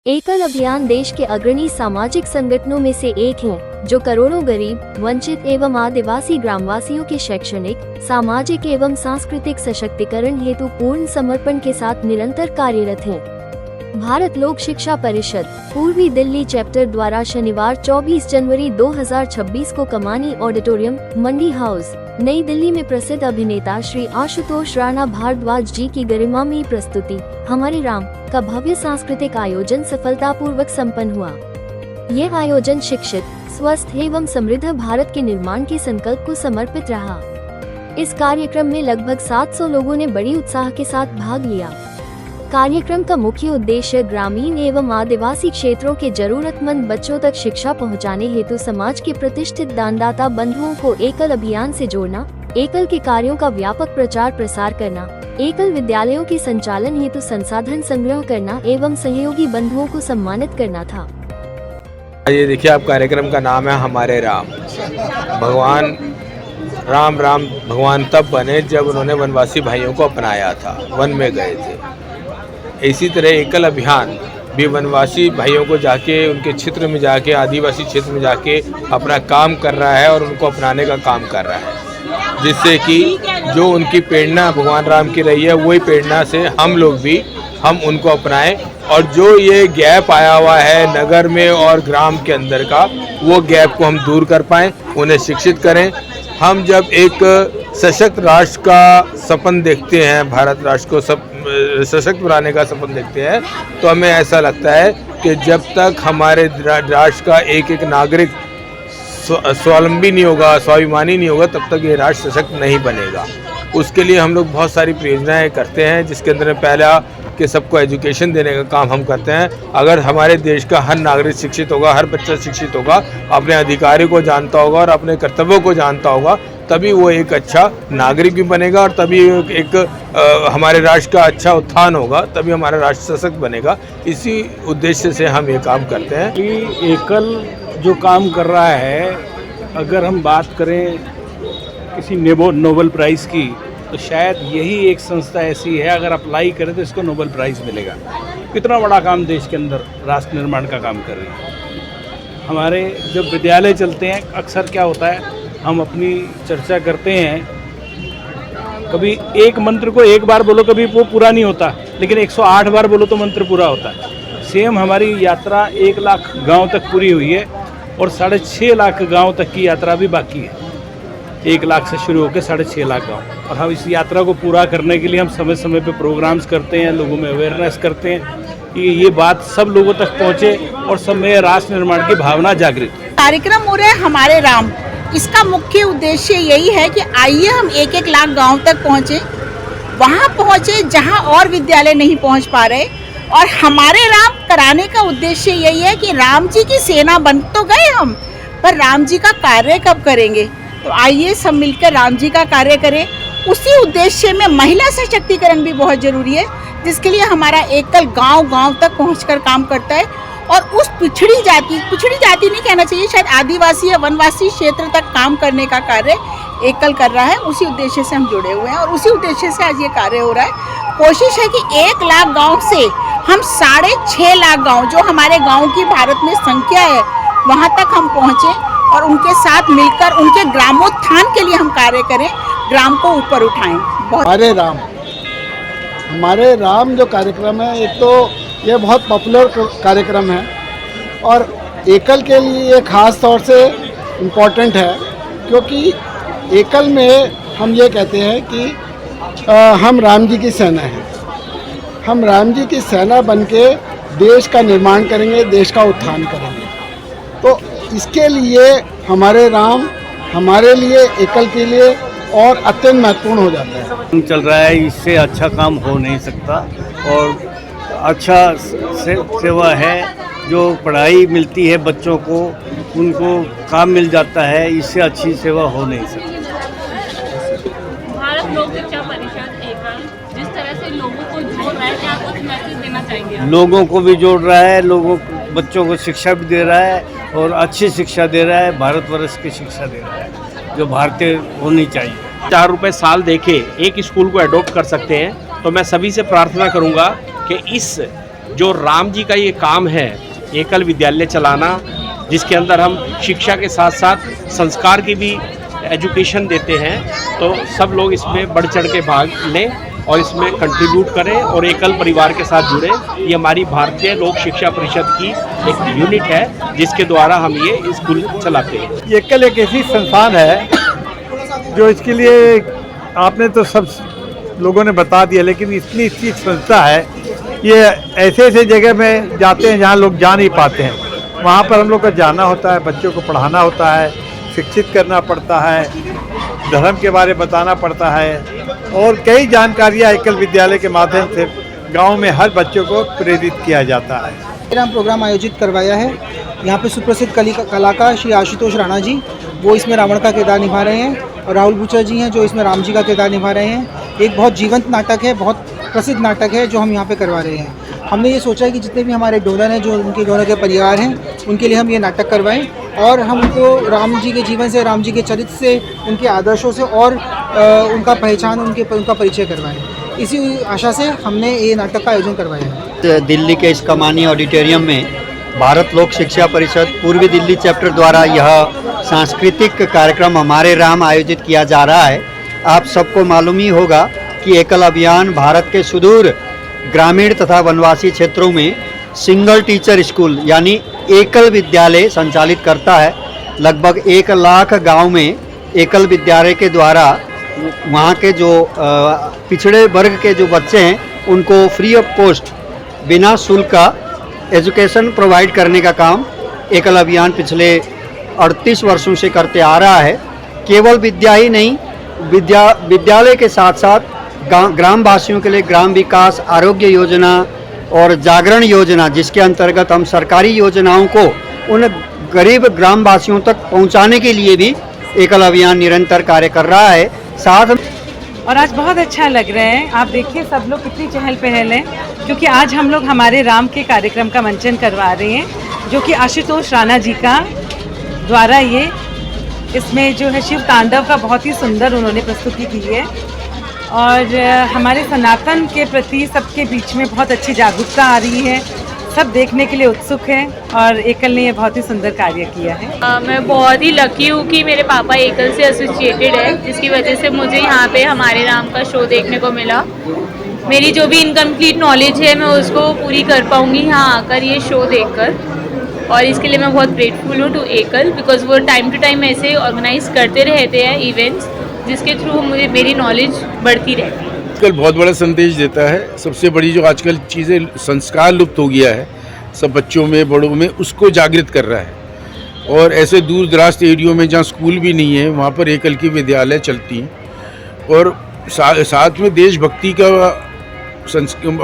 एकल अभियान देश के अग्रणी सामाजिक संगठनों में से एक है, जो करोड़ों गरीब, वंचित एवं आदिवासी ग्रामवासियों के शैक्षणिक, सामाजिक एवं सांस्कृतिक सशक्तिकरण हेतु पूर्ण समर्पण के साथ निरंतर कार्यरत है। भारत लोक शिक्षा परिषद पूर्वी दिल्ली चैप्टर द्वारा शनिवार 24 जनवरी 2026 को कमानी ऑडिटोरियम, मंडी हाउस, नई दिल्ली में प्रसिद्ध अभिनेता श्री आशुतोष राणा भारद्वाज जी की गरिमामयी प्रस्तुति हमारे राम का भव्य सांस्कृतिक आयोजन सफलतापूर्वक संपन्न हुआ। यह आयोजन शिक्षित, स्वस्थ एवं समृद्ध भारत के निर्माण के संकल्प को समर्पित रहा। इस कार्यक्रम में लगभग 700 लोगों ने बड़ी उत्साह के साथ भाग लिया। कार्यक्रम का मुख्य उद्देश्य ग्रामीण एवं आदिवासी क्षेत्रों के जरूरतमंद बच्चों तक शिक्षा पहुंचाने हेतु समाज के प्रतिष्ठित दानदाता बंधुओं को एकल अभियान से जोड़ना, एकल के कार्यों का व्यापक प्रचार प्रसार करना, एकल विद्यालयों के संचालन हेतु संसाधन संग्रह करना एवं सहयोगी बंधुओं को सम्मानित करना था। ये देखिए, आप कार्यक्रम का नाम है हमारे राम। भगवान राम भगवान तब बने जब उन्होंने वनवासी भाइयों को अपनाया था, वन में गए थे। इसी तरह एकल अभियान भी वनवासी भाइयों को जाके उनके क्षेत्र में जाके, आदिवासी क्षेत्र में जाके अपना काम कर रहा है और उनको अपनाने का काम कर रहा है, जिससे कि जो उनकी प्रेरणा भगवान राम की रही है, वही प्रेरणा से हम लोग भी उनको अपनाएं और जो ये गैप आया हुआ है नगर में और ग्राम के अंदर का, वो गैप को हम दूर कर पाएँ, उन्हें शिक्षित करें। हम जब एक सशक्त राष्ट्र का सपन देखते हैं, भारत राष्ट्र को सशक्त बनाने का सपन देखते हैं, तो हमें ऐसा लगता है कि जब तक हमारे राष्ट्र का एक एक नागरिक स्वावलंबी नहीं होगा, स्वाभिमानी नहीं होगा, तब तक ये राष्ट्र सशक्त नहीं बनेगा। उसके लिए हम लोग बहुत सारी परियोजनाएं करते हैं, जिसके अंदर पहला कि सबको एजुकेशन देने का काम हम करते हैं। अगर हमारे देश का हर नागरिक शिक्षित होगा, हर बच्चा शिक्षित होगा, अपने अधिकारों को जानता होगा और अपने कर्तव्यों को जानता होगा, तभी वो एक अच्छा नागरिक भी बनेगा और तभी हमारे राष्ट्र का अच्छा उत्थान होगा, तभी हमारा राष्ट्र सशक्त बनेगा। इसी उद्देश्य से हम ये काम करते हैं। कि एकल जो काम कर रहा है, अगर हम बात करें किसी नोबेल प्राइज़ की, तो शायद यही एक संस्था ऐसी है, अगर अप्लाई करें तो इसको नोबेल प्राइज़ मिलेगा। कितना बड़ा काम देश के अंदर राष्ट्र निर्माण का काम कर रही है। हमारे जब विद्यालय चलते हैं, अक्सर क्या होता है, हम अपनी चर्चा करते हैं, कभी एक मंत्र को एक बार बोलो कभी वो पूरा नहीं होता, लेकिन 108 बार बोलो तो मंत्र पूरा होता है। सेम हमारी यात्रा 1 लाख गांव तक पूरी हुई है और 6.5 लाख गांव तक की यात्रा भी बाकी है। 1 लाख से शुरू होकर 6.5 लाख गाँव, और हम इस यात्रा को पूरा करने के लिए हम समय समय पे प्रोग्राम्स करते हैं, लोगों में अवेयरनेस करते हैं कि ये बात सब लोगों तक पहुँचे और सब में राष्ट्र निर्माण की भावना जागृत। कार्यक्रम हो रहे हैं हमारे राम, इसका मुख्य उद्देश्य यही है कि आइए हम 1-1 लाख गांव तक पहुँचे, वहाँ पहुँचे जहाँ और विद्यालय नहीं पहुँच पा रहे। और हमारे राम कराने का उद्देश्य यही है कि राम जी की सेना बन तो गए हम, पर राम जी का कार्य कब करेंगे। तो आइए सब मिलकर राम जी का कार्य करें। उसी उद्देश्य में महिला सशक्तिकरण भी बहुत जरूरी है, जिसके लिए हमारा एकल गांव तक पहुंचकर काम करता है। और उस पिछड़ी जाति नहीं कहना चाहिए, शायद आदिवासी या वनवासी क्षेत्र तक काम करने का कार्य एकल कर रहा है। उसी उद्देश्य से हम जुड़े हुए हैं और उसी उद्देश्य से आज ये कार्य हो रहा है। कोशिश है कि 1 लाख गाँव से हम 6.5 लाख गाँव, जो हमारे गाँव की भारत में संख्या है, वहाँ तक हम पहुँचें और उनके साथ मिलकर उनके ग्रामोत्थान के लिए हम कार्य करें, ग्राम को ऊपर उठाएं। हमारे राम जो कार्यक्रम है, एक तो ये बहुत पॉपुलर कार्यक्रम है और एकल के लिए ये खास तौर से इम्पोर्टेंट है, क्योंकि एकल में हम ये कहते हैं कि हम राम जी की सेना हैं। हम राम जी की सेना बनके देश का निर्माण करेंगे, देश का उत्थान करेंगे। तो इसके लिए हमारे राम हमारे लिए, एकल के लिए और अत्यंत महत्वपूर्ण हो जाता है। चल रहा है, इससे अच्छा काम हो नहीं सकता और अच्छा सेवा है। जो पढ़ाई मिलती है बच्चों को, उनको काम मिल जाता है, इससे अच्छी सेवा हो नहीं सकती। भारत लोक शिक्षा परिषद एकल जिस तरह से लोगों को जोड़ रहा है, क्या कुछ मैसेज देना चाहेंगे? लोगों को भी जोड़ रहा है, बच्चों को शिक्षा भी दे रहा है और अच्छी शिक्षा दे रहा है, भारतवर्ष की शिक्षा दे रहा है, जो भारतीय होनी चाहिए। 4 रुपये साल देके एक स्कूल को एडॉप्ट कर सकते हैं, तो मैं सभी से प्रार्थना करूंगा कि इस जो राम जी का ये काम है एकल विद्यालय चलाना, जिसके अंदर हम शिक्षा के साथ साथ संस्कार की भी एजुकेशन देते हैं, तो सब लोग इसमें बढ़ चढ़ के भाग लें और इसमें कंट्रीब्यूट करें और एकल परिवार के साथ जुड़े। ये हमारी भारतीय लोक शिक्षा परिषद की एक यूनिट है जिसके द्वारा हम ये स्कूल चलाते हैं। ये एकल एक ऐसी संस्थान है जो इसके लिए आपने तो सब लोगों ने बता दिया, लेकिन इतनी अच्छी संस्था है। ये ऐसे ऐसे जगह में जाते हैं जहाँ लोग जा नहीं पाते हैं, वहाँ पर हम लोग का जाना होता है, बच्चों को पढ़ाना होता है, शिक्षित करना पड़ता है, धर्म के बारे में बताना पड़ता है और कई जानकारियाँ एकल विद्यालय के माध्यम से गांव में हर बच्चों को प्रेरित किया जाता है। राम प्रोग्राम आयोजित करवाया है। यहाँ पे सुप्रसिद्ध कलाकार श्री आशुतोष राणा जी, वो इसमें रावण का किरदार निभा रहे हैं और राहुल बुचर जी हैं जो इसमें राम जी का किरदार निभा रहे हैं। एक बहुत जीवंत नाटक है, बहुत प्रसिद्ध नाटक है जो हम यहाँ पे करवा रहे हैं। हमने ये सोचा है कि जितने भी हमारे डोनर हैं, जो उनके डोनर के परिवार हैं, उनके लिए हम ये नाटक करवाएं और हम उनको राम जी के जीवन से, राम जी के चरित्र से, उनके आदर्शों से और उनका पहचान, उनका परिचय करवाएं। इसी आशा से हमने ये नाटक का आयोजन करवाया है। दिल्ली के इस कमानी ऑडिटोरियम में भारत लोक शिक्षा परिषद पूर्वी दिल्ली चैप्टर द्वारा यह सांस्कृतिक कार्यक्रम हमारे राम आयोजित किया जा रहा है। आप सबको मालूम ही होगा कि एकल अभियान भारत के सुदूर ग्रामीण तथा वनवासी क्षेत्रों में सिंगल टीचर स्कूल यानी एकल विद्यालय संचालित करता है। लगभग 1 लाख गांव में एकल विद्यालय के द्वारा वहाँ के जो पिछड़े वर्ग के जो बच्चे हैं उनको फ्री ऑफ कॉस्ट बिना शुल्क का एजुकेशन प्रोवाइड करने का काम एकल अभियान पिछले 38 वर्षों से करते आ रहा है। केवल विद्या ही नहीं, विद्यालय के साथ साथ ग्राम वासियों के लिए ग्राम विकास आरोग्य योजना और जागरण योजना, जिसके अंतर्गत हम सरकारी योजनाओं को उन गरीब ग्राम वासियों तक पहुंचाने के लिए भी एकल अभियान निरंतर कार्य कर रहा है। साथ और आज बहुत अच्छा लग रहा है। आप देखिए सब लोग कितनी चहल पहल है, क्योंकि आज हम लोग हमारे राम के कार्यक्रम का मंचन करवा रहे हैं, जो कि आशुतोष राणा जी का द्वारा ये इसमें जो है शिव तांडव का बहुत ही सुंदर उन्होंने प्रस्तुति की है और हमारे सनातन के प्रति सबके बीच में बहुत अच्छी जागरूकता आ रही है। सब देखने के लिए उत्सुक हैं और एकल ने ये बहुत ही सुंदर कार्य किया है। मैं बहुत ही लकी हूँ कि मेरे पापा एकल से एसोसिएटेड है, जिसकी वजह से मुझे यहाँ पे हमारे राम का शो देखने को मिला। मेरी जो भी इनकम्प्लीट नॉलेज है मैं उसको पूरी कर पाऊँगी यहाँ आकर ये शो देखकर, और इसके लिए मैं बहुत ग्रेटफुल हूँ टू एकल, बिकॉज वो टाइम टू टाइम ऐसे ऑर्गेनाइज करते रहते हैं इवेंट्स, जिसके थ्रू मुझे मेरी नॉलेज बढ़ती रहती है। आजकल बहुत बड़ा संदेश देता है। सबसे बड़ी जो आजकल चीज़ें संस्कार लुप्त हो गया है सब बच्चों में बड़ों में, उसको जागृत कर रहा है। और ऐसे दूर दराज एरियो में जहाँ स्कूल भी नहीं है वहाँ पर एकल की विद्यालय चलती हैं और साथ में देशभक्ति का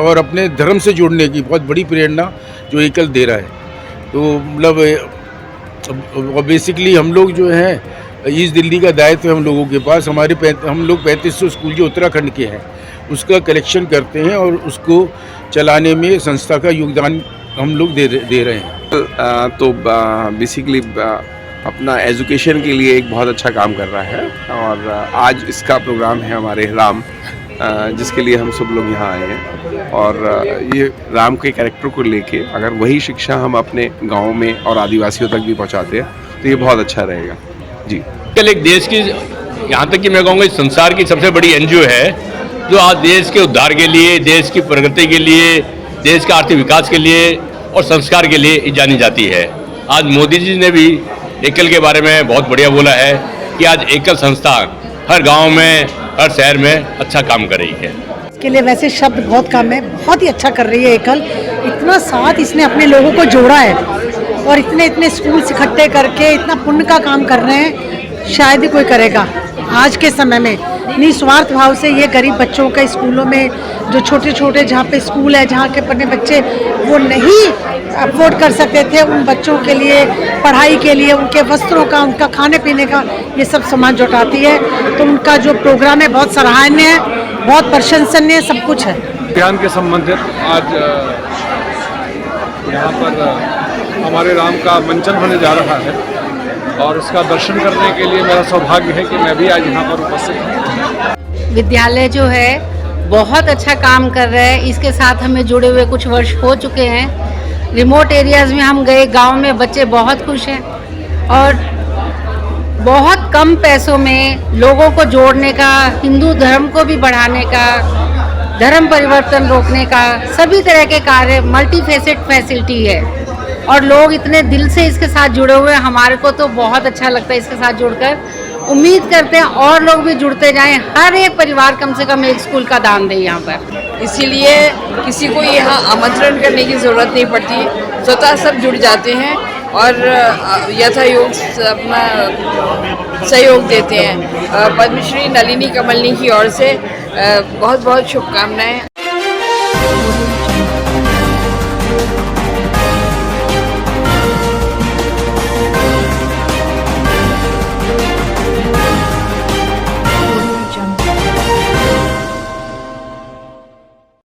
और अपने धर्म से जुड़ने की बहुत बड़ी प्रेरणा जो एकल दे रहा है। तो मतलब बेसिकली हम लोग जो हैं ईस्ट दिल्ली का दायित्व है हम लोगों के पास। हम लोग 3500 स्कूल जो उत्तराखंड के हैं उसका कलेक्शन करते हैं और उसको चलाने में संस्था का योगदान हम लोग दे रहे हैं। तो बेसिकली अपना एजुकेशन के लिए एक बहुत अच्छा काम कर रहा है और आज इसका प्रोग्राम है हमारे राम, जिसके लिए हम सब लोग यहाँ आए हैं। और ये राम के कैरेक्टर को लेके अगर वही शिक्षा हम अपने गाँव में और आदिवासियों तक भी पहुँचाते हैं तो ये बहुत अच्छा रहेगा जी। कल एक देश की, यहाँ तक कि मैं कहूँगा संसार की सबसे बड़ी एनजीओ है जो आज देश के उद्धार के लिए, देश की प्रगति के लिए, देश के आर्थिक विकास के लिए और संस्कार के लिए जानी जाती है। आज मोदी जी ने भी एकल के बारे में बहुत बढ़िया बोला है कि आज एकल संस्था हर गांव में, हर शहर में अच्छा काम कर रही है। इसके लिए वैसे शब्द बहुत कम है, बहुत ही अच्छा कर रही है एकल। इतना साथ इसने अपने लोगों को जोड़ा है और इतने स्कूल इकट्ठे करके इतना पुण्य का काम कर रहे हैं, शायद ही कोई करेगा आज के समय में। निस्वार्थ भाव से ये गरीब बच्चों के स्कूलों में जो छोटे जहाँ पे स्कूल है, जहाँ के पढ़ने बच्चे वो नहीं अफोर्ड कर सकते थे, उन बच्चों के लिए पढ़ाई के लिए, उनके वस्त्रों का, उनका खाने पीने का ये सब सामान जुटाती है। तो उनका जो प्रोग्राम है बहुत सराहनीय है, बहुत प्रशंसनीय, सब कुछ है। ज्ञान के संबंधित आज यहाँ पर हमारे राम का मंचन होने जा रहा है और इसका दर्शन करने के लिए मेरा सौभाग्य है कि मैं भी आज यहाँ पर उपस्थित हूँ। विद्यालय जो है बहुत अच्छा काम कर रहे हैं। इसके साथ हमें जुड़े हुए कुछ वर्ष हो चुके हैं। रिमोट एरियाज़ में हम गए, गांव में बच्चे बहुत खुश हैं और बहुत कम पैसों में लोगों को जोड़ने का, हिंदू धर्म को भी बढ़ाने का, धर्म परिवर्तन रोकने का, सभी तरह के कार्य, मल्टी फेसेट फैसिलिटी है और लोग इतने दिल से इसके साथ जुड़े हुए हैं। हमारे को तो बहुत अच्छा लगता है इसके साथ जुड़कर। उम्मीद करते हैं और लोग भी जुड़ते जाएं। हर एक परिवार कम से कम एक स्कूल का दान दे यहाँ पर। इसीलिए किसी को यहाँ आमंत्रण करने की ज़रूरत नहीं पड़ती, स्वतः सब जुड़ जाते हैं और यथायोग अपना सहयोग देते हैं। पद्मश्री नलिनी कमलनी की ओर से बहुत बहुत शुभकामनाएं।